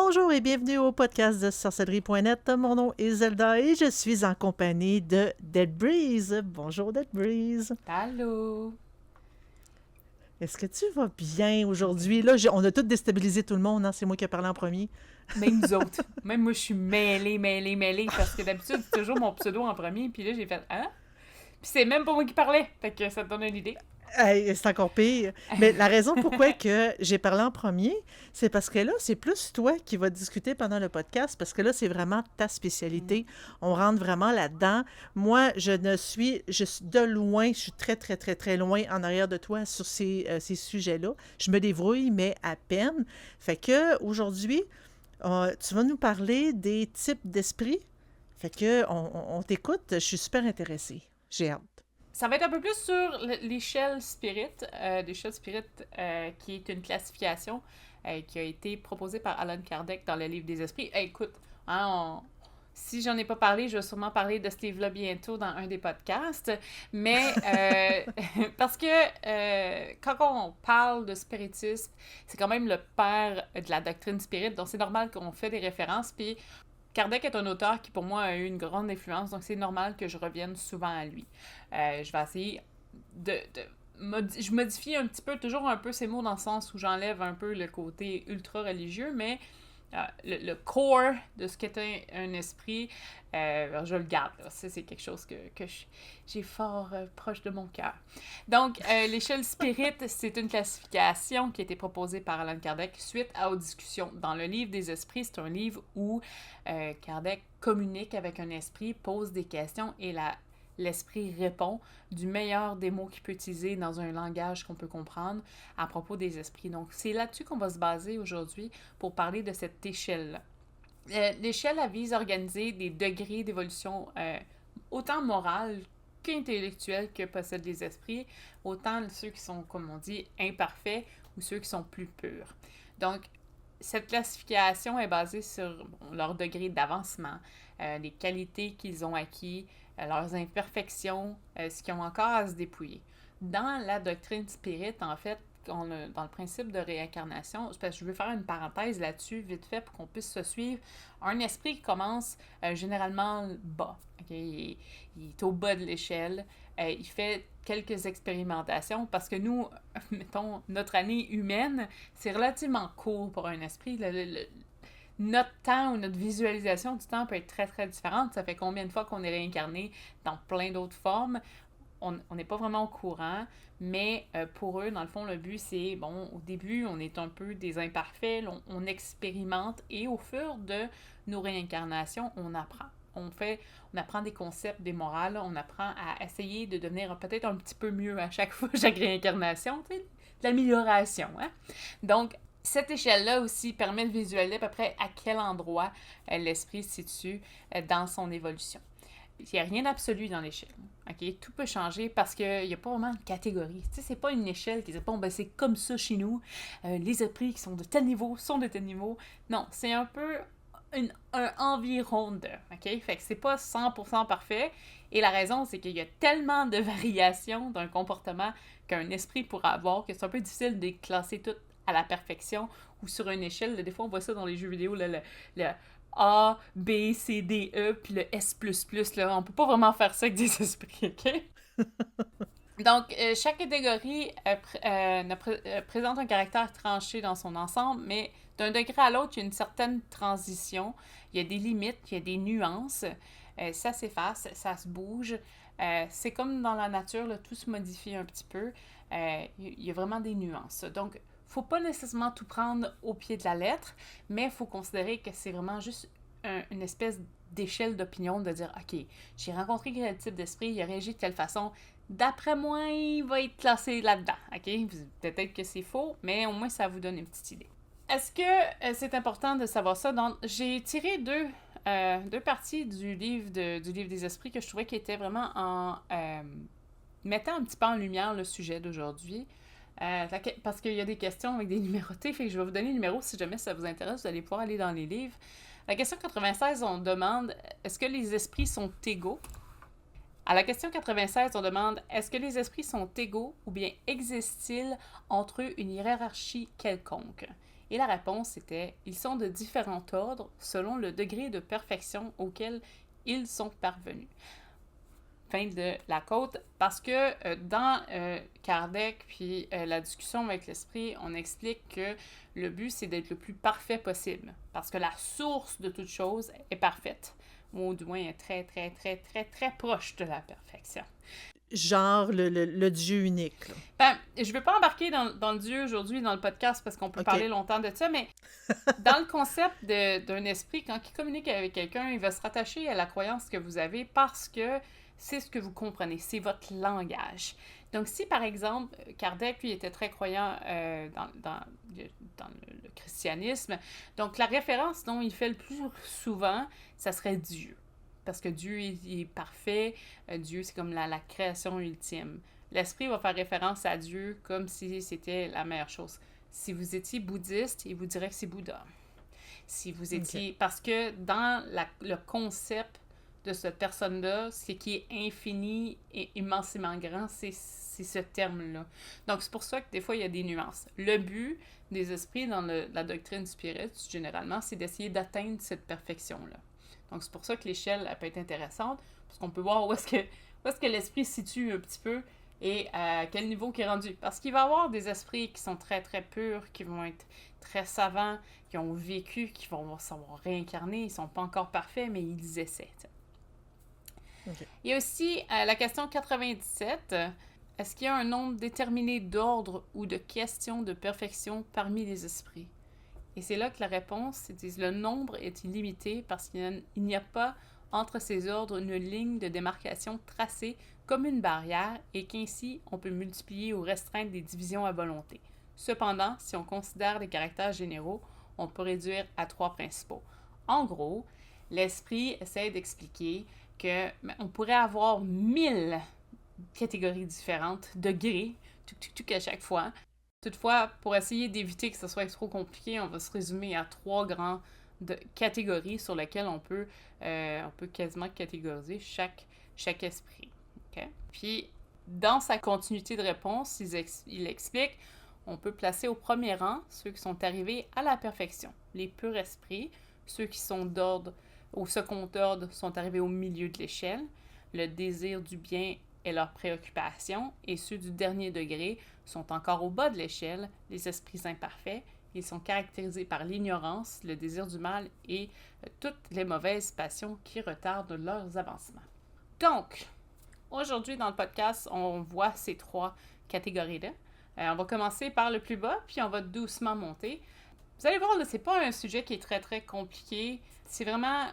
Bonjour et bienvenue au podcast de sorcellerie.net. Mon nom est Zelda et je suis en compagnie de Dead Breeze. Bonjour Dead Breeze. Allô? Est-ce que tu vas bien aujourd'hui? Là, on a tout déstabilisé tout le monde, hein? C'est moi qui ai parlé en premier. Même nous autres. Même moi, je suis mêlée, parce que d'habitude, c'est toujours mon pseudo en premier, puis là, j'ai fait « Hein? » Puis c'est même pas moi qui parlais, fait que ça te donne une idée. Hey, c'est encore pire. Mais la raison pourquoi que j'ai parlé en premier, c'est parce que là, c'est plus toi qui vas discuter pendant le podcast, parce que là, c'est vraiment ta spécialité. On rentre vraiment là-dedans. Moi, je suis de loin, je suis très, très, très, très loin en arrière de toi sur ces sujets-là. Je me débrouille, mais à peine. Fait que aujourd'hui, tu vas nous parler des types d'esprit. Fait que on t'écoute. Je suis super intéressée. J'ai hâte. Ça va être un peu plus sur l'échelle Spirit, qui est une classification qui a été proposée par Allan Kardec dans le Livre des Esprits. Écoute, hein, si j'en ai pas parlé, je vais sûrement parler de ce livre-là bientôt dans un des podcasts. Mais parce que quand on parle de spiritisme, c'est quand même le père de la doctrine spirit, donc c'est normal qu'on fait des références. Puis Kardec est un auteur qui, pour moi, a eu une grande influence, donc c'est normal que je revienne souvent à lui. Je vais essayer je modifie un petit peu, toujours un peu ces mots dans le sens où j'enlève un peu le côté ultra-religieux, mais le core de ce qu'est un esprit, je le garde. Là. Ça, c'est quelque chose que j'ai fort proche de mon cœur. Donc, l'échelle Spirit, c'est une classification qui a été proposée par Allan Kardec suite aux discussions. Dans le Livre des Esprits, c'est un livre où Kardec communique avec un esprit, pose des questions et l'esprit répond du meilleur des mots qu'il peut utiliser dans un langage qu'on peut comprendre à propos des esprits. Donc, c'est là-dessus qu'on va se baser aujourd'hui pour parler de cette échelle-là. L'échelle, elle vise à organiser des degrés d'évolution autant morale qu'intellectuelle que possèdent les esprits, autant ceux qui sont, comme on dit, imparfaits ou ceux qui sont plus purs. Donc, cette classification est basée sur leur degré d'avancement, les qualités qu'ils ont acquis, leurs imperfections, ce qu'ils ont encore à se dépouiller. Dans la doctrine spirit, en fait, dans le principe de réincarnation, parce que je veux faire une parenthèse là-dessus, vite fait, pour qu'on puisse se suivre. Un esprit qui commence généralement bas. Okay? Il est au bas de l'échelle. Il fait quelques expérimentations parce que nous, mettons, notre année humaine, c'est relativement court pour un esprit. Notre temps ou notre visualisation du temps peut être très, très différente. Ça fait combien de fois qu'on est réincarné dans plein d'autres formes? On n'est pas vraiment au courant, mais pour eux, dans le fond, le but, c'est, bon, au début, on est un peu des imparfaits, on expérimente, et au fur de nos réincarnations, on apprend. On apprend des concepts, des morales, on apprend à essayer de devenir peut-être un petit peu mieux à chaque fois, chaque réincarnation, tu sais, de l'amélioration, hein? Donc, cette échelle-là aussi permet de visualiser à peu près à quel endroit l'esprit se situe dans son évolution. Il n'y a rien d'absolu dans l'échelle. Okay? Tout peut changer parce qu'il n'y a pas vraiment de catégorie. Tu sais, c'est pas une échelle qui dit, bon, ben c'est comme ça chez nous. Les esprits qui sont de tel niveau sont de tel niveau. Non, c'est un peu un environ de. Okay? Fait que c'est pas 100% parfait. Et la raison, c'est qu'il y a tellement de variations d'un comportement qu'un esprit pourra avoir que c'est un peu difficile de classer tout à la perfection ou sur une échelle. Là, des fois, on voit ça dans les jeux vidéo, là, le A, B, C, D, E, puis le S++. Là, on peut pas vraiment faire ça avec des esprits, OK? Donc, chaque catégorie présente un caractère tranché dans son ensemble, mais d'un degré à l'autre, il y a une certaine transition. Il y a des limites, il y a des nuances. Ça s'efface, ça se bouge. C'est comme dans la nature, là, tout se modifie un petit peu. Il y a vraiment des nuances. Donc, faut pas nécessairement tout prendre au pied de la lettre, mais il faut considérer que c'est vraiment juste une espèce d'échelle d'opinion de dire, OK, j'ai rencontré quel type d'esprit, il a réagi de telle façon, d'après moi, il va être classé là-dedans. OK? Peut-être que c'est faux, mais au moins, ça vous donne une petite idée. Est-ce que c'est important de savoir ça? Donc, j'ai tiré deux parties du livre des esprits que je trouvais qui étaient vraiment mettant un petit peu en lumière le sujet d'aujourd'hui. Parce qu'il y a des questions avec des numérotés, fait que je vais vous donner le numéro si jamais ça vous intéresse, vous allez pouvoir aller dans les livres. La question 96, on demande est-ce que les esprits sont égaux? À la question 96, on demande est-ce que les esprits sont égaux ou bien existe-t-il entre eux une hiérarchie quelconque? Et la réponse était « Ils sont de différents ordres selon le degré de perfection auquel ils sont parvenus. » Fin de la quote, parce que dans Kardec, puis la discussion avec l'esprit, on explique que le but, c'est d'être le plus parfait possible, parce que la source de toute chose est parfaite, ou du moins est très, très, très, très, très proche de la perfection. Genre le Dieu unique, là. Ben, je ne vais pas embarquer dans le Dieu aujourd'hui, dans le podcast, parce qu'on peut parler longtemps de ça, mais dans le concept d'un esprit, quand il communique avec quelqu'un, il va se rattacher à la croyance que vous avez parce que c'est ce que vous comprenez, c'est votre langage. Donc, si, par exemple, Kardec, lui, était très croyant dans le christianisme, donc la référence dont il fait le plus souvent, ça serait Dieu. Parce que Dieu, il est parfait. Dieu, c'est comme la création ultime. L'esprit va faire référence à Dieu comme si c'était la meilleure chose. Si vous étiez bouddhiste, il vous dirait que c'est Bouddha. Si vous étiez... Parce que dans le concept de cette personne-là, ce qui est infini et immensément grand, c'est ce terme-là. Donc, c'est pour ça que des fois, il y a des nuances. Le but des esprits dans la doctrine spirite, généralement, c'est d'essayer d'atteindre cette perfection-là. Donc, c'est pour ça que l'échelle, elle peut être intéressante, parce qu'on peut voir où est-ce que l'esprit se situe un petit peu et à quel niveau il est rendu. Parce qu'il va y avoir des esprits qui sont très, très purs, qui vont être très savants, qui ont vécu, qui vont savoir réincarner. Ils ne sont pas encore parfaits, mais ils essaient. Okay. Il y a aussi la question 97. Est-ce qu'il y a un nombre déterminé d'ordres ou de questions de perfection parmi les esprits? Et c'est là que la réponse, c'est le nombre est illimité parce qu'il n'y a pas entre ces ordres une ligne de démarcation tracée comme une barrière et qu'ainsi on peut multiplier ou restreindre des divisions à volonté. Cependant, si on considère les caractères généraux, on peut réduire à 3 principaux. En gros, l'esprit essaie d'expliquer qu'on pourrait avoir 1000 catégories différentes, degrés, à chaque fois. Toutefois, pour essayer d'éviter que ce soit trop compliqué, on va se résumer à 3 grandes catégories sur lesquelles on peut quasiment catégoriser chaque esprit. Okay? Puis, dans sa continuité de réponse, il explique, on peut placer au premier rang ceux qui sont arrivés à la perfection, les purs esprits, ceux qui sont d'ordre au second ordre sont arrivés au milieu de l'échelle, le désir du bien est leur préoccupation, et ceux du dernier degré sont encore au bas de l'échelle, les esprits imparfaits. Ils sont caractérisés par l'ignorance, le désir du mal et toutes les mauvaises passions qui retardent leurs avancements. Donc, aujourd'hui dans le podcast, on voit ces 3 catégories-là. On va commencer par le plus bas, puis on va doucement monter. Vous allez voir, là, c'est pas un sujet qui est très, très compliqué. C'est vraiment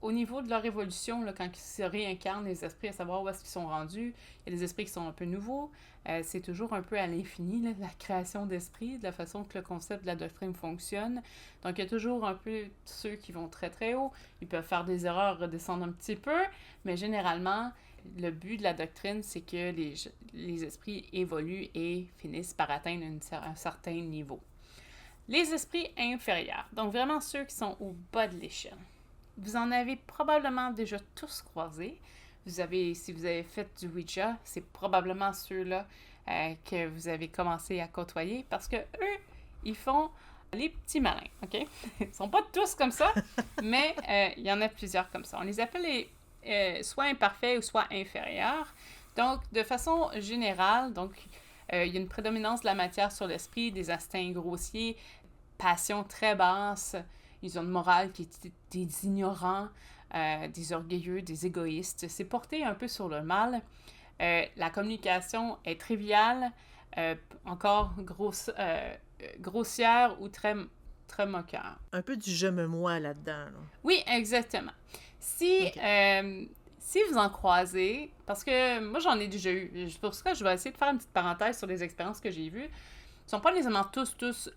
au niveau de leur évolution, là, quand ils se réincarnent, les esprits, à savoir où est-ce qu'ils sont rendus. Il y a des esprits qui sont un peu nouveaux. C'est toujours un peu à l'infini, là, la création d'esprits, de la façon que le concept de la doctrine fonctionne. Donc, il y a toujours un peu ceux qui vont très, très haut. Ils peuvent faire des erreurs, redescendre un petit peu, mais généralement, le but de la doctrine, c'est que les esprits évoluent et finissent par atteindre un certain niveau. Les esprits inférieurs, donc vraiment ceux qui sont au bas de l'échelle. Vous en avez probablement déjà tous croisés. Si vous avez fait du Ouija, c'est probablement ceux-là que vous avez commencé à côtoyer parce que eux, ils font les petits malins, OK? Ils ne sont pas tous comme ça, mais il y en a plusieurs comme ça. On les appelle soit imparfaits ou soit inférieurs. Donc, de façon générale, il y a une prédominance de la matière sur l'esprit, des instincts grossiers, passions très basses. Ils ont une morale qui est des ignorants, des orgueilleux, des égoïstes. C'est porté un peu sur le mal. La communication est triviale, encore grossière ou très, très moqueur. Un peu du je me moi là-dedans. Là. Oui, exactement. Si vous en croisez, parce que moi j'en ai déjà eu, c'est pour ça que je vais essayer de faire une petite parenthèse sur les expériences que j'ai vues. Ils ne sont pas nécessairement tous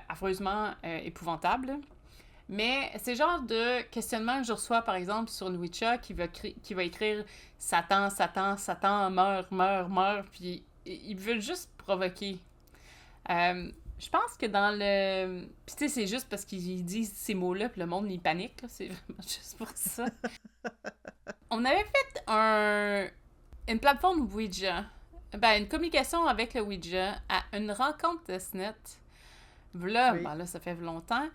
affreusement épouvantables. Mais c'est le genre de questionnement que je reçois, par exemple, sur une Ouija qui va écrire « Satan, Satan, Satan, meurt, meurt, meurt », puis ils veulent juste provoquer. Je pense que dans le... Puis tu sais, c'est juste parce qu'ils disent ces mots-là, puis le monde, il panique, là. C'est vraiment juste pour ça. On avait fait une plateforme Ouija, une communication avec le Ouija à une rencontre de SNET. V'là, Oui. ben là, ça fait longtemps.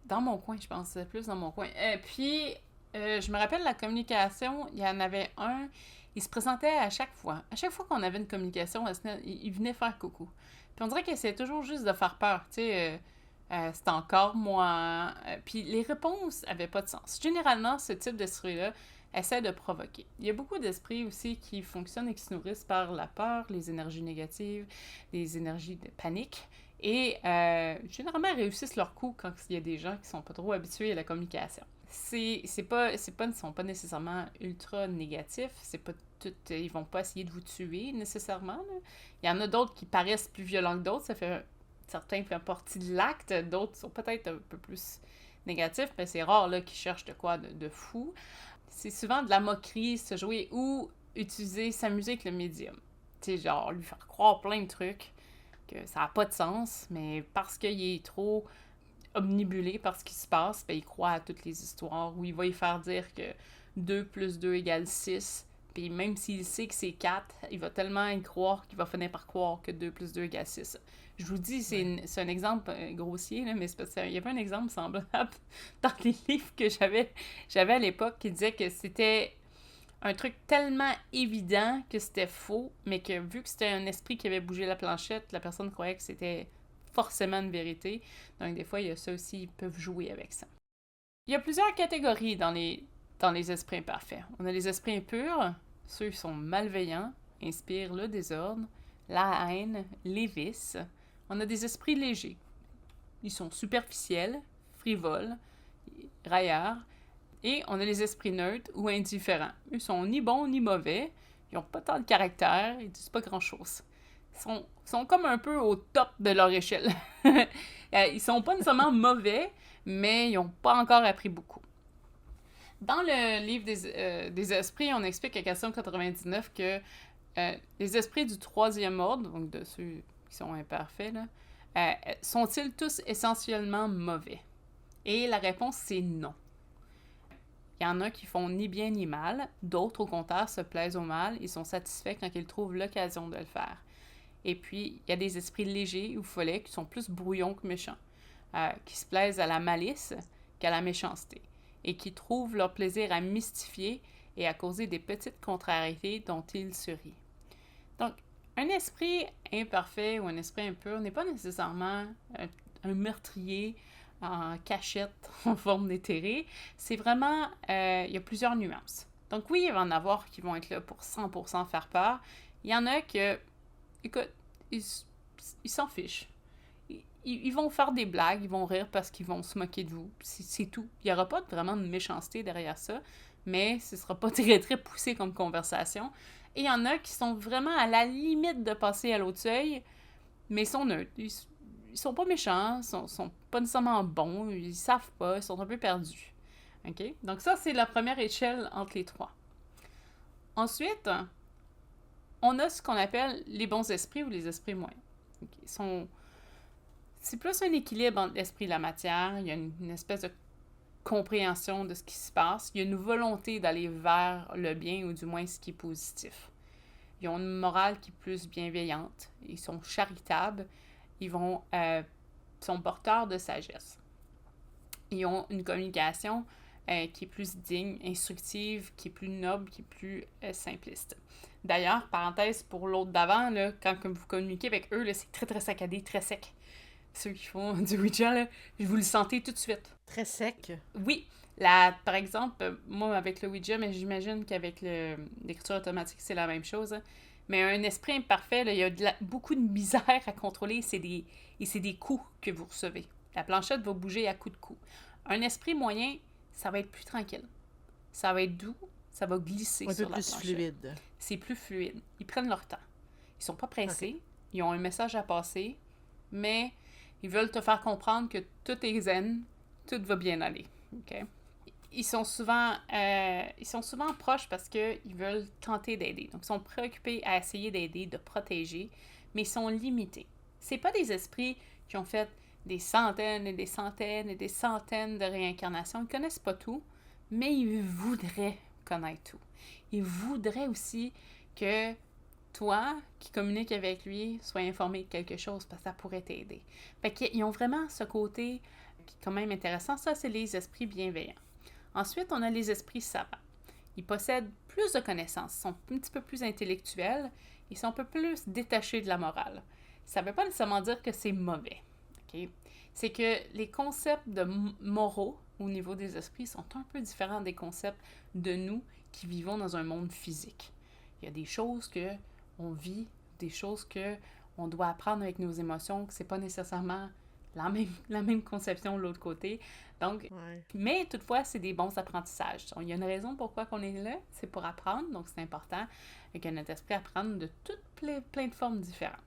Dans mon coin, je pense, plus dans mon coin. Puis, je me rappelle la communication, il y en avait un, il se présentait à chaque fois. À chaque fois qu'on avait une communication, il venait faire coucou. Puis on dirait qu'il essayait toujours juste de faire peur, tu sais. C'est encore moi. Puis les réponses avaient pas de sens. Généralement, ce type d'esprit-là essaie de provoquer. Il y a beaucoup d'esprits aussi qui fonctionnent et qui se nourrissent par la peur, les énergies négatives, les énergies de panique. Et généralement, réussissent leur coup quand il y a des gens qui sont pas trop habitués à la communication. Ils sont pas nécessairement ultra négatifs, c'est pas tout, ils vont pas essayer de vous tuer nécessairement. Là. Il y en a d'autres qui paraissent plus violents que d'autres, certains font partie de l'acte, d'autres sont peut-être un peu plus négatifs, mais c'est rare là qu'ils cherchent de quoi de fou. C'est souvent de la moquerie, se jouer ou s'amuser avec le médium. Tu sais, genre lui faire croire plein de trucs que ça n'a pas de sens, mais parce qu'il est trop omnibulé par ce qui se passe, ben, il croit à toutes les histoires, où il va y faire dire que 2 plus 2 égale 6, puis même s'il sait que c'est 4, il va tellement y croire qu'il va finir par croire que 2 plus 2 égale 6. Je vous dis, c'est un exemple grossier, là, mais c'est parce qu'il y avait un exemple semblable dans les livres que j'avais à l'époque qui disait que c'était un truc tellement évident que c'était faux, mais que vu que c'était un esprit qui avait bougé la planchette, la personne croyait que c'était forcément une vérité. Donc des fois, il y a ça aussi, ils peuvent jouer avec ça. Il y a plusieurs catégories dans les esprits imparfaits. On a les esprits impurs, ceux qui sont malveillants, inspirent le désordre, la haine, les vices. On a des esprits légers. Ils sont superficiels, frivoles, raillards. Et on a les esprits neutres ou indifférents. Eux sont ni bons ni mauvais. Ils n'ont pas tant de caractère. Ils disent pas grand-chose. Sont comme un peu au top de leur échelle. Ils sont pas nécessairement mauvais, mais ils n'ont pas encore appris beaucoup. Dans le livre des esprits, on explique à question 99 que les esprits du troisième ordre, donc de ceux qui sont imparfaits, là, sont-ils tous essentiellement mauvais? Et la réponse, c'est non. Il y en a qui font ni bien ni mal, d'autres au contraire se plaisent au mal et sont satisfaits quand ils trouvent l'occasion de le faire. Et puis, il y a des esprits légers ou follets qui sont plus brouillons que méchants, qui se plaisent à la malice qu'à la méchanceté, et qui trouvent leur plaisir à mystifier et à causer des petites contrariétés dont ils se rient. Donc, un esprit imparfait ou un esprit impur n'est pas nécessairement un meurtrier en cachette en forme d'éthéré. C'est vraiment, il y a plusieurs nuances. Donc oui, il va y en avoir qui vont être là pour 100% faire peur. Il y en a que, écoute, ils s'en fichent. Ils vont faire des blagues, ils vont rire parce qu'ils vont se moquer de vous. C'est tout. Il n'y aura pas vraiment de méchanceté derrière ça, mais ce ne sera pas très, très poussé comme conversation. Et il y en a qui sont vraiment à la limite de passer à l'autre seuil, mais sont neutres. Ils sont pas méchants, sont pas nécessairement bons, ils savent pas, ils sont un peu perdus. OK? Donc ça, c'est la première échelle entre les trois. Ensuite, on a ce qu'on appelle les bons esprits ou les esprits moyens. Okay? C'est plus un équilibre entre l'esprit et la matière. Il y a une espèce de compréhension de ce qui se passe. Il y a une volonté d'aller vers le bien ou du moins ce qui est positif. Ils ont une morale qui est plus bienveillante. Ils sont charitables. Ils sont porteurs de sagesse. Ils ont une communication qui est plus digne, instructive, qui est plus noble, qui est plus simpliste. D'ailleurs, parenthèse pour l'autre d'avant, là, quand vous communiquez avec eux, là, c'est très très saccadé, très sec. Ceux qui font du Ouija, là, vous le sentez tout de suite. Très sec. Oui. Par exemple, moi avec le Ouija, mais j'imagine qu'avec l'écriture automatique, c'est la même chose. Hein. Mais un esprit imparfait, là, il y a beaucoup de misère à contrôler et c'est des coups que vous recevez. La planchette va bouger à coups de coups. Un esprit moyen, ça va être plus tranquille. Ça va être doux, ça va glisser sur la planchette. Un peu plus fluide. C'est plus fluide. Ils prennent leur temps. Ils sont pas pressés. Okay. Ils ont un message à passer, mais ils veulent te faire comprendre que tout est zen, tout va bien aller. Okay? Ils sont souvent proches parce qu'ils veulent tenter d'aider. Donc, ils sont préoccupés à essayer d'aider, de protéger, mais ils sont limités. C'est pas des esprits qui ont fait des centaines et des centaines et des centaines de réincarnations. Ils connaissent pas tout, mais ils voudraient connaître tout. Ils voudraient aussi que toi qui communiques avec lui, sois informé de quelque chose parce que ça pourrait t'aider. Fait qu'ils ont vraiment ce côté qui est quand même intéressant. Ça, c'est les esprits bienveillants. Ensuite, on a les esprits savants. Ils possèdent plus de connaissances, sont un petit peu plus intellectuels, ils sont un peu plus détachés de la morale. Ça ne veut pas nécessairement dire que c'est mauvais. Okay? C'est que les concepts de moraux au niveau des esprits sont un peu différents des concepts de nous qui vivons dans un monde physique. Il y a des choses que on vit, des choses que on doit apprendre avec nos émotions, que c'est pas nécessairement la même conception de l'autre côté. Donc, mais toutefois, c'est des bons apprentissages. Il y a une raison pourquoi on est là, c'est pour apprendre, donc c'est important que notre esprit apprenne de toutes plein de formes différentes.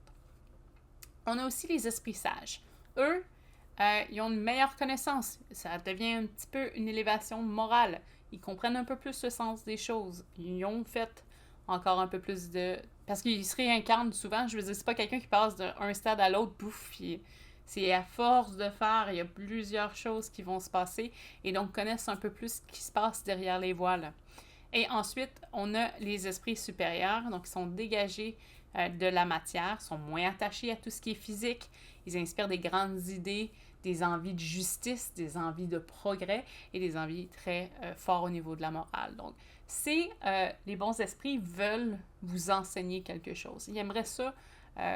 On a aussi les esprits sages. Eux, ils ont une meilleure connaissance. Ça devient un petit peu une élévation morale. Ils comprennent un peu plus le sens des choses. Ils ont fait encore un peu plus de... Parce qu'ils se réincarnent souvent. Je veux dire, c'est pas quelqu'un qui passe d'un stade à l'autre, bouf, puis c'est à force de faire, il y a plusieurs choses qui vont se passer et donc connaissent un peu plus ce qui se passe derrière les voiles. Et ensuite, on a les esprits supérieurs, donc ils sont dégagés de la matière, sont moins attachés à tout ce qui est physique. Ils inspirent des grandes idées, des envies de justice, des envies de progrès et des envies très fortes au niveau de la morale. Donc, les bons esprits veulent vous enseigner quelque chose. Ils aimeraient ça,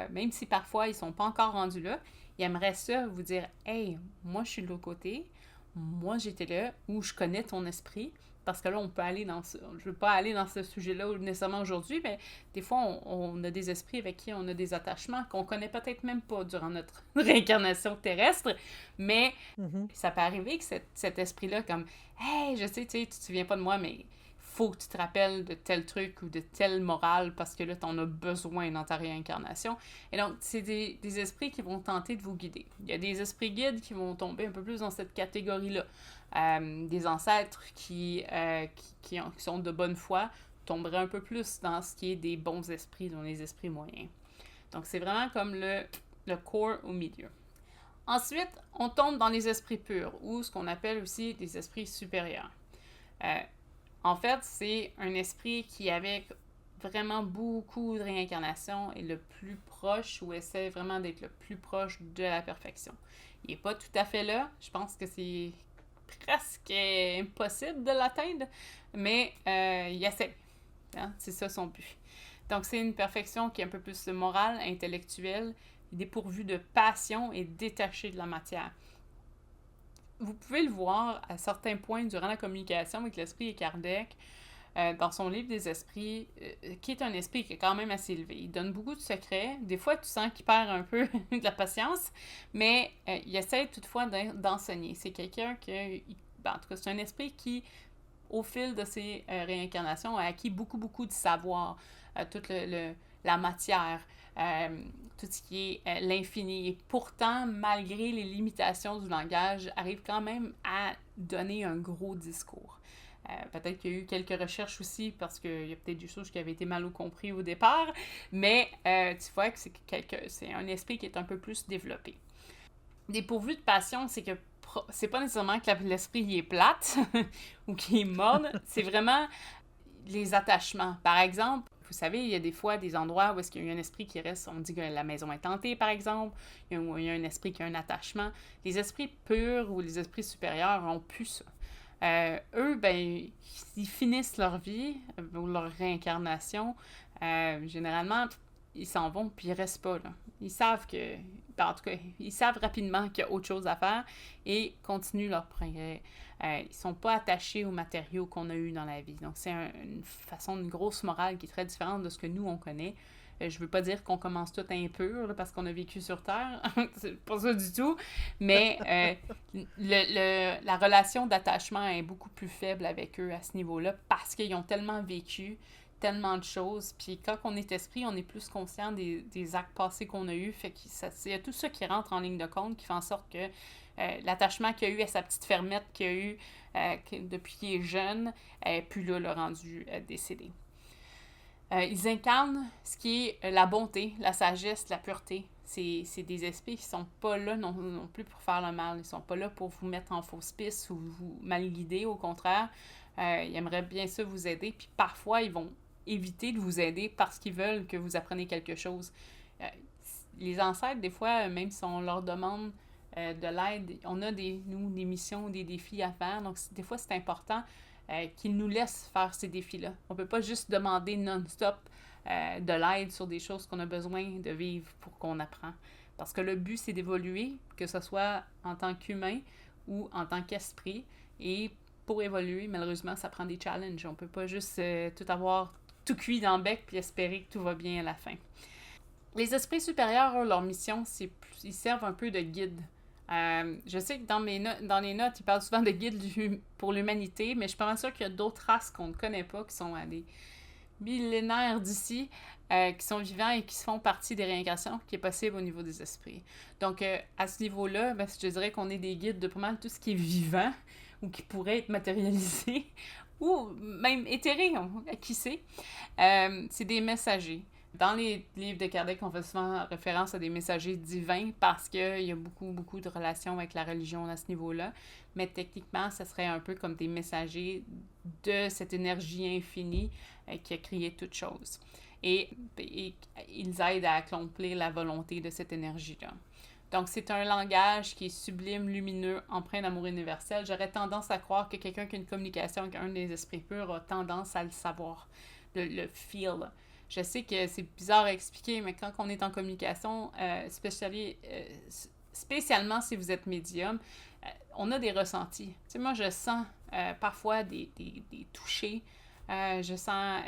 même si parfois ils ne sont pas encore rendus là, ils aimeraient ça vous dire « Hey, moi je suis de l'autre côté, moi j'étais là, ou je connais ton esprit ». Parce que là, on peut aller dans ce... Je ne veux pas aller dans ce sujet-là nécessairement aujourd'hui, mais des fois, on a des esprits avec qui on a des attachements qu'on ne connaît peut-être même pas durant notre réincarnation terrestre, mais ça peut arriver que cet esprit-là, comme « Hey, je sais, tu te souviens pas de moi, mais faut que tu te rappelles de tel truc ou de telle morale parce que là, tu en as besoin dans ta réincarnation. » Et donc, c'est des esprits qui vont tenter de vous guider. Il y a des esprits guides qui vont tomber un peu plus dans cette catégorie-là. Des ancêtres qui sont de bonne foi tomberaient un peu plus dans ce qui est des bons esprits, dans les esprits moyens. Donc, c'est vraiment comme le core au milieu. Ensuite, on tombe dans les esprits purs, ou ce qu'on appelle aussi des esprits supérieurs. En fait, c'est un esprit qui, avec vraiment beaucoup de réincarnation, est le plus proche ou essaie vraiment d'être le plus proche de la perfection. Il n'est pas tout à fait là. Je pense que c'est presque impossible de l'atteindre, mais il essaie. Hein? C'est ça son but. Donc, c'est une perfection qui est un peu plus morale, intellectuelle, dépourvue de passion et détachée de la matière. Vous pouvez le voir à certains points durant la communication avec l'esprit et Kardec, dans son livre des esprits, qui est un esprit qui est quand même assez élevé. Il donne beaucoup de secrets. Des fois, tu sens qu'il perd un peu de la patience, mais il essaie toutefois d'enseigner. C'est quelqu'un qui... en tout cas, c'est un esprit qui, au fil de ses réincarnations, a acquis beaucoup de savoir, toute la matière, tout ce qui est l'infini. Et pourtant, malgré les limitations du langage, arrive quand même à donner un gros discours. Peut-être qu'il y a eu quelques recherches aussi, parce qu'il y a peut-être des choses qui avaient été mal compris au départ, mais tu vois que c'est un esprit qui est un peu plus développé. Dépourvu de passion, c'est que c'est pas nécessairement que l'esprit est plate ou qu'il est morne, c'est vraiment les attachements. Par exemple, vous savez, il y a des fois des endroits où est-ce qu'il y a un esprit qui reste, on dit que la maison est hantée, par exemple, il y a un esprit qui a un attachement. Les esprits purs ou les esprits supérieurs ont plus ça. Eux, ils finissent leur vie, ou leur réincarnation, généralement, ils s'en vont puis ils restent pas, là. Ils savent que, en tout cas, ils savent rapidement qu'il y a autre chose à faire et continuent leur progrès. Ils sont pas attachés aux matériaux qu'on a eus dans la vie. Donc, c'est une grosse morale qui est très différente de ce que nous, on connaît. Je veux pas dire qu'on commence tout impur là, parce qu'on a vécu sur Terre. C'est pas ça du tout. Mais la relation d'attachement est beaucoup plus faible avec eux à ce niveau-là parce qu'ils ont tellement vécu tellement de choses. Puis quand on est esprit, on est plus conscient des actes passés qu'on a eus. Fait qu'il y a tout ça qui rentre en ligne de compte qui fait en sorte que l'attachement qu'il a eu à sa petite fermette qu'il a eu depuis qu'il est jeune, puis là, le rendu décédé. Ils incarnent ce qui est la bonté, la sagesse, la pureté. C'est des esprits qui sont pas là non plus pour faire le mal. Ils sont pas là pour vous mettre en fausse piste ou vous mal guider. Au contraire, ils aimeraient bien ça vous aider. Puis parfois, ils vont éviter de vous aider parce qu'ils veulent que vous appreniez quelque chose. Les ancêtres, des fois, même si on leur demande de l'aide, on a des missions, des défis à faire. Donc, des fois, c'est important qu'ils nous laissent faire ces défis-là. On ne peut pas juste demander non-stop de l'aide sur des choses qu'on a besoin de vivre pour qu'on apprend. Parce que le but, c'est d'évoluer, que ce soit en tant qu'humain ou en tant qu'esprit. Et pour évoluer, malheureusement, ça prend des challenges. On ne peut pas juste tout cuit dans le bec puis espérer que tout va bien à la fin. Les esprits supérieurs, leur mission, ils servent un peu de guide. Je sais que dans les notes, ils parlent souvent de guide pour l'humanité, mais je suis pas sûre qu'il y a d'autres races qu'on ne connaît pas, qui sont à des millénaires d'ici, qui sont vivants et qui font partie des réincarnations qui est possible au niveau des esprits. Donc, à ce niveau-là, je dirais qu'on est des guides de pas mal tout ce qui est vivant ou qui pourrait être matérialisé ou même éthéré, qui sait. C'est des messagers. Dans les livres de Kardec, on fait souvent référence à des messagers divins parce qu'il y a beaucoup, beaucoup de relations avec la religion à ce niveau-là. Mais techniquement, ça serait un peu comme des messagers de cette énergie infinie qui a créé toute chose. Et ils aident à accomplir la volonté de cette énergie-là. Donc, c'est un langage qui est sublime, lumineux, empreint d'amour universel. J'aurais tendance à croire que quelqu'un qui a une communication avec un des esprits purs a tendance à le savoir, le feel. Je sais que c'est bizarre à expliquer, mais quand on est en communication, spécialement si vous êtes médium, on a des ressentis. Tu sais, moi, je sens parfois des touchés. Je sens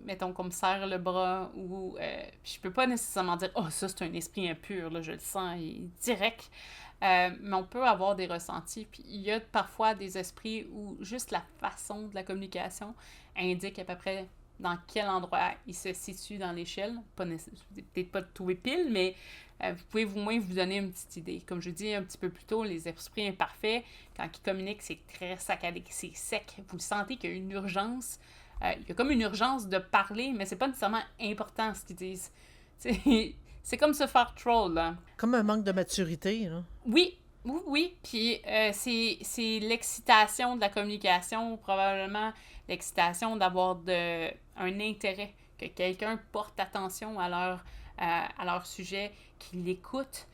mettons, qu'on me serre le bras ou... je peux pas nécessairement dire « Oh, ça, c'est un esprit impur, là, je le sens, il est direct. » Mais on peut avoir des ressentis. Puis il y a parfois des esprits où juste la façon de la communication indique à peu près dans quel endroit il se situe dans l'échelle. Peut-être pas tout et pile, mais vous pouvez au moins vous donner une petite idée. Comme je dis un petit peu plus tôt, les esprits imparfaits, quand ils communiquent, c'est très saccadé, c'est sec. Vous sentez qu'il y a une urgence. Il y a comme une urgence de parler, mais c'est pas nécessairement important ce qu'ils disent. C'est comme se faire troll, là. Comme un manque de maturité, là. Oui. Puis c'est l'excitation de la communication, probablement l'excitation d'avoir un intérêt, que quelqu'un porte attention à leur sujet, qu'il l'écoute.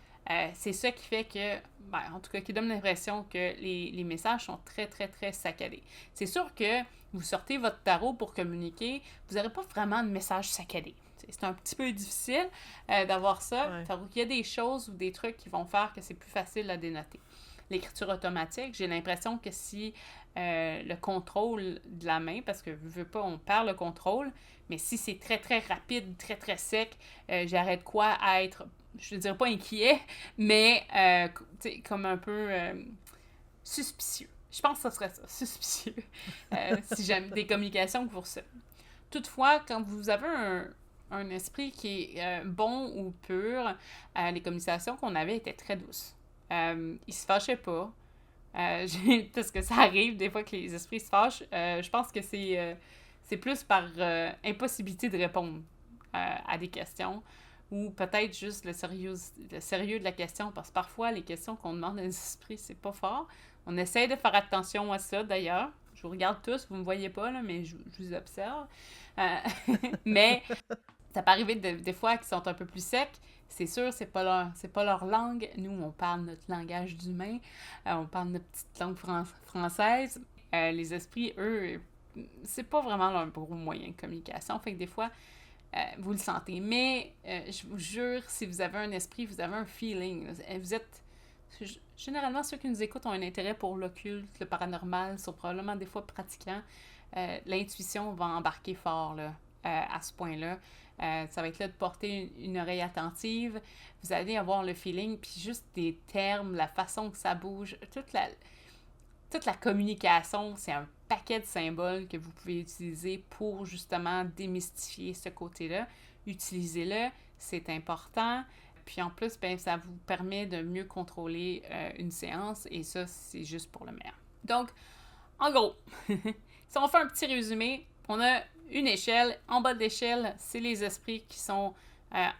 C'est ça qui fait que, en tout cas, qui donne l'impression que les messages sont très, très, très saccadés. C'est sûr que vous sortez votre tarot pour communiquer, vous n'aurez pas vraiment de message saccadé. C'est un petit peu difficile d'avoir ça. Ouais. Il y a des choses ou des trucs qui vont faire que c'est plus facile à dénoter. L'écriture automatique, j'ai l'impression que si le contrôle de la main, parce que je veux pas, on perd le contrôle, mais si c'est très, très rapide, très, très sec, j'arrête quoi à être, je ne dirais pas inquiet, mais comme un peu suspicieux. Je pense que ce serait ça, suspicieux, si j'aime des communications que vous recevez. Toutefois, quand vous avez un esprit qui est bon ou pur, les communications qu'on avait étaient très douces. Ils se fâchaient pas. Parce que ça arrive des fois que les esprits se fâchent. Je pense que c'est plus par impossibilité de répondre à des questions ou peut-être juste le sérieux de la question, parce que parfois les questions qu'on demande à des esprits, c'est pas fort. On essaie de faire attention à ça d'ailleurs. Je vous regarde tous, vous me voyez pas, là, mais je vous observe. Mais ça peut arriver des fois qu'ils sont un peu plus secs. C'est sûr, c'est pas leur langue. Nous, on parle notre langage d'humain. On parle notre petite langue française. Les esprits, eux, c'est pas vraiment leur gros moyen de communication. Fait que des fois, vous le sentez. Mais je vous jure, si vous avez un esprit, vous avez un feeling. Vous êtes... Généralement, ceux qui nous écoutent ont un intérêt pour l'occulte, le paranormal, sont probablement des fois pratiquants. L'intuition va embarquer fort là, à ce point-là. Ça va être là de porter une oreille attentive. Vous allez avoir le feeling, puis juste des termes, la façon que ça bouge, toute la communication, c'est un paquet de symboles que vous pouvez utiliser pour justement démystifier ce côté-là. Utilisez-le, c'est important. Puis en plus, ça vous permet de mieux contrôler une séance et ça, c'est juste pour le meilleur. Donc, en gros, si on fait un petit résumé, on a une échelle. En bas de l'échelle, c'est les esprits qui sont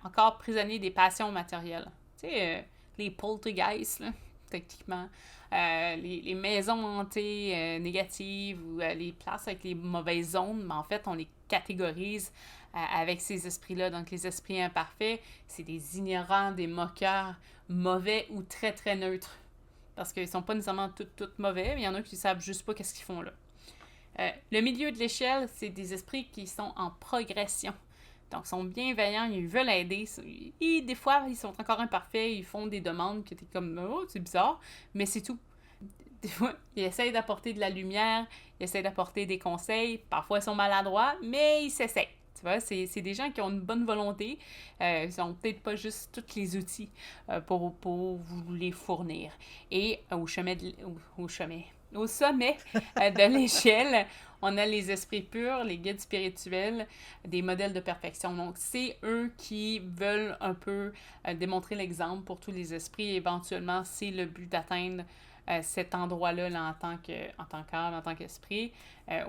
encore prisonniers des passions matérielles. Tu sais, les poltergeists, là. techniquement. Les maisons hantées négatives ou les places avec les mauvaises ondes, mais en fait, on les catégorise avec ces esprits-là. Donc, les esprits imparfaits, c'est des ignorants, des moqueurs, mauvais ou très, très neutres. Parce qu'ils sont pas nécessairement tous mauvais, mais il y en a qui ne savent juste pas qu'est-ce qu'ils font là. Le milieu de l'échelle, c'est des esprits qui sont en progression. Donc, ils sont bienveillants, ils veulent aider. Et des fois, ils sont encore imparfaits, ils font des demandes qui étaient comme « Oh, c'est bizarre », mais c'est tout. Des fois, ils essayent d'apporter de la lumière, ils essayent d'apporter des conseils. Parfois, ils sont maladroits, mais ils s'essayent. Tu vois, c'est des gens qui ont une bonne volonté. Ils n'ont peut-être pas juste tous les outils pour vous les fournir. Et au sommet de l'échelle, on a les esprits purs, les guides spirituels, des modèles de perfection. Donc, c'est eux qui veulent un peu démontrer l'exemple pour tous les esprits. Et éventuellement, c'est le but d'atteindre cet endroit-là là, en tant qu'âme, en tant qu'esprit,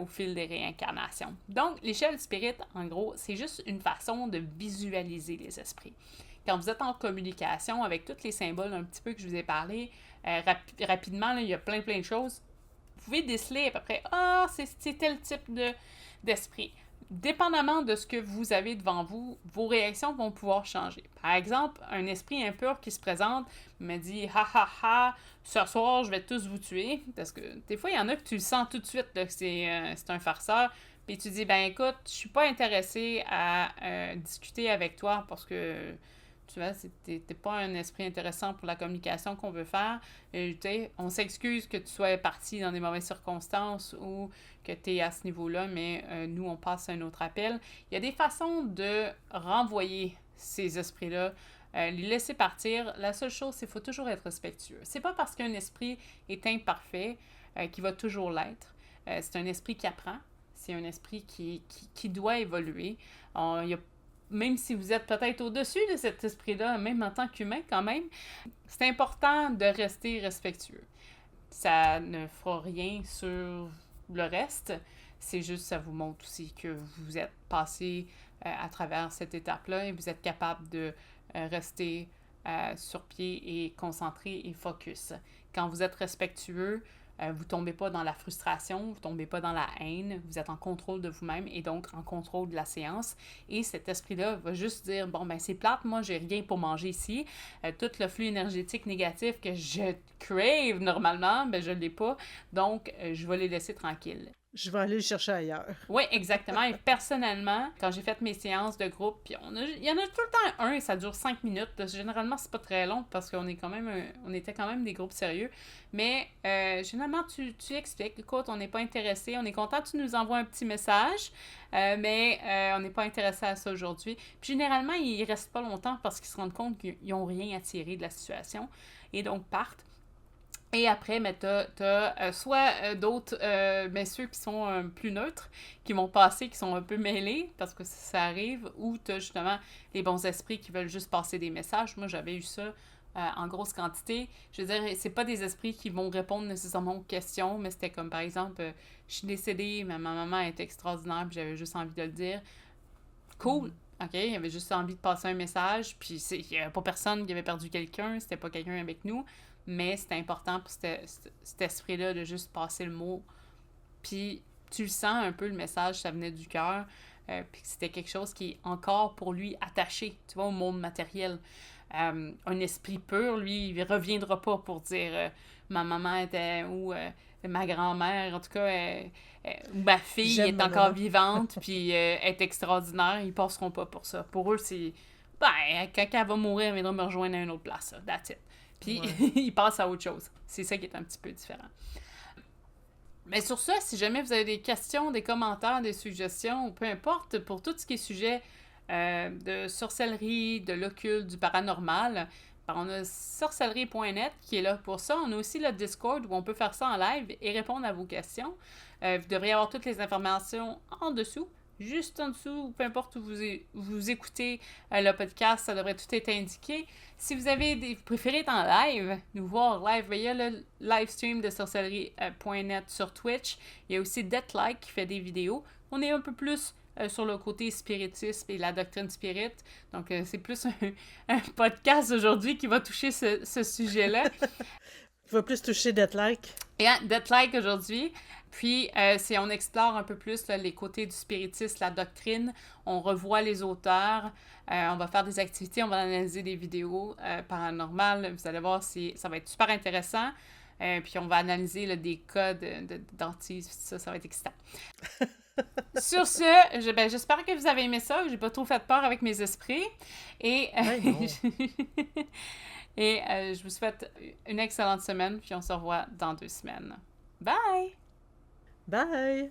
au fil des réincarnations. Donc, l'échelle spirit, en gros, c'est juste une façon de visualiser les esprits. Quand vous êtes en communication avec tous les symboles un petit peu que je vous ai parlé, rapidement, là, il y a plein de choses. Vous pouvez déceler à peu près, c'est tel type d'esprit. Dépendamment de ce que vous avez devant vous, vos réactions vont pouvoir changer. Par exemple, un esprit impur qui se présente me dit « Ha ha ha, ce soir, je vais tous vous tuer. » Parce que des fois, il y en a que tu le sens tout de suite là, que c'est un farceur. Puis tu dis « Ben écoute, je suis pas intéressé à discuter avec toi parce que... » Tu vois, t'es pas un esprit intéressant pour la communication qu'on veut faire. On s'excuse que tu sois parti dans des mauvaises circonstances ou que tu es à ce niveau-là, mais nous, on passe à un autre appel. Il y a des façons de renvoyer ces esprits-là, les laisser partir. La seule chose, c'est qu'il faut toujours être respectueux. C'est pas parce qu'un esprit est imparfait qu'il va toujours l'être. C'est un esprit qui apprend. C'est un esprit qui doit évoluer. Même si vous êtes peut-être au-dessus de cet esprit-là, même en tant qu'humain quand même, c'est important de rester respectueux. Ça ne fera rien sur le reste, c'est juste ça vous montre aussi que vous êtes passé à travers cette étape-là et vous êtes capable de rester sur pied et concentré et focus. Quand vous êtes respectueux, vous ne tombez pas dans la frustration, vous ne tombez pas dans la haine, vous êtes en contrôle de vous-même et donc en contrôle de la séance. Et cet esprit-là va juste dire, bon, ben c'est plate, moi, j'ai rien pour manger ici. Tout le flux énergétique négatif que je crave normalement, ben je ne l'ai pas. Donc, je vais les laisser tranquilles. Je vais aller le chercher ailleurs. Oui, exactement. Et personnellement, quand j'ai fait mes séances de groupe, puis il y en a tout le temps un et ça dure 5 minutes. Généralement, c'est pas très long parce qu'on est on était quand même des groupes sérieux. Mais généralement, tu expliques, écoute, on n'est pas intéressé, on est content que tu nous envoies un petit message, mais on n'est pas intéressé à ça aujourd'hui. Puis généralement, ils restent pas longtemps parce qu'ils se rendent compte qu'ils n'ont rien à tirer de la situation et donc partent. Et après, mais t'as soit d'autres messieurs qui sont plus neutres, qui vont passer, qui sont un peu mêlés, parce que ça arrive, ou t'as justement les bons esprits qui veulent juste passer des messages. Moi, j'avais eu ça en grosse quantité. Je veux dire, c'est pas des esprits qui vont répondre nécessairement aux questions, mais c'était comme, par exemple, je suis décédée, mais ma maman est extraordinaire, puis j'avais juste envie de le dire. Cool! OK, il avait juste envie de passer un message, puis il n'y avait pas personne qui avait perdu quelqu'un, c'était pas quelqu'un avec nous. Mais c'était important pour cet esprit-là de juste passer le mot. Puis tu le sens un peu, le message, ça venait du cœur. Puis c'était quelque chose qui est encore pour lui attaché, tu vois, au monde matériel. Un esprit pur, lui, il reviendra pas pour dire ma maman était ou ma grand-mère, en tout cas, ou ma fille est encore vivante, puis est extraordinaire. Ils passeront pas pour ça. Pour eux, c'est ben, quand elle va mourir, elle viendra me rejoindre à une autre place. Là. That's it. Puis, il passe à autre chose. C'est ça qui est un petit peu différent. Mais sur ça, si jamais vous avez des questions, des commentaires, des suggestions, peu importe, pour tout ce qui est sujet de sorcellerie, de l'occulte, du paranormal, ben on a sorcellerie.net qui est là pour ça. On a aussi le Discord où on peut faire ça en live et répondre à vos questions. Vous devriez avoir toutes les informations en dessous. Juste en dessous, peu importe où vous écoutez le podcast, ça devrait tout être indiqué. Si vous préférez être en live, nous voir live, il y a le live stream de sorcellerie.net sur Twitch. Il y a aussi Deathlike qui fait des vidéos. On est un peu plus sur le côté spiritisme et la doctrine spirit. Donc, c'est plus un podcast aujourd'hui qui va toucher ce sujet-là. Qui va plus toucher Death-like. Et Death-like aujourd'hui. Puis, on explore un peu plus là, les côtés du spiritisme, la doctrine. On revoit les auteurs. On va faire des activités. On va analyser des vidéos paranormales. Vous allez voir, ça va être super intéressant. Puis, on va analyser là, des cas d'antis. Ça va être excitant. Sur ce, j'espère que vous avez aimé ça, que j'ai pas trop fait peur avec mes esprits. Et, et je vous souhaite une excellente semaine, puis on se revoit dans 2 semaines. Bye! Bye!